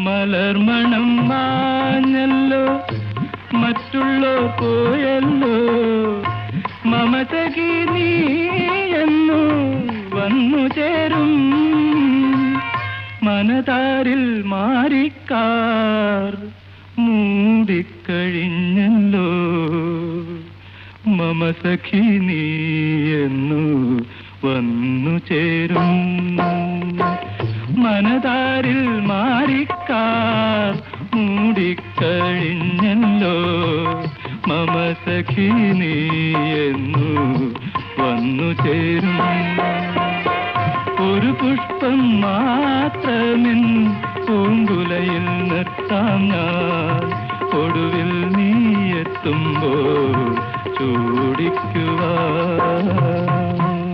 മലർമണം മാഞ്ഞല്ലോ മറ്റുള്ളോർ പോയല്ലോ മമതകി നീ എന്നു വന്നു ചേരും മനതാരിൽ മാറിക്കാർ മൂടിക്കഴിഞ്ഞല്ലോ മമ സഖി നീ എന്നു വന്നു ചേരും മനതാരിൽ മാറിക്കാർ മൂടിക്കഴിഞ്ഞല്ലോ മമ സഖി നീ എന്നു വന്നു ചേരും ഒരു പുഷ്പം മാത്രമിൻ പൂങ്കുലയിൽ നിർത്താം ഞാൻ ഒടുവിൽ നീ എത്തുമ്പോൾ ചൂടിക്കുവാൻ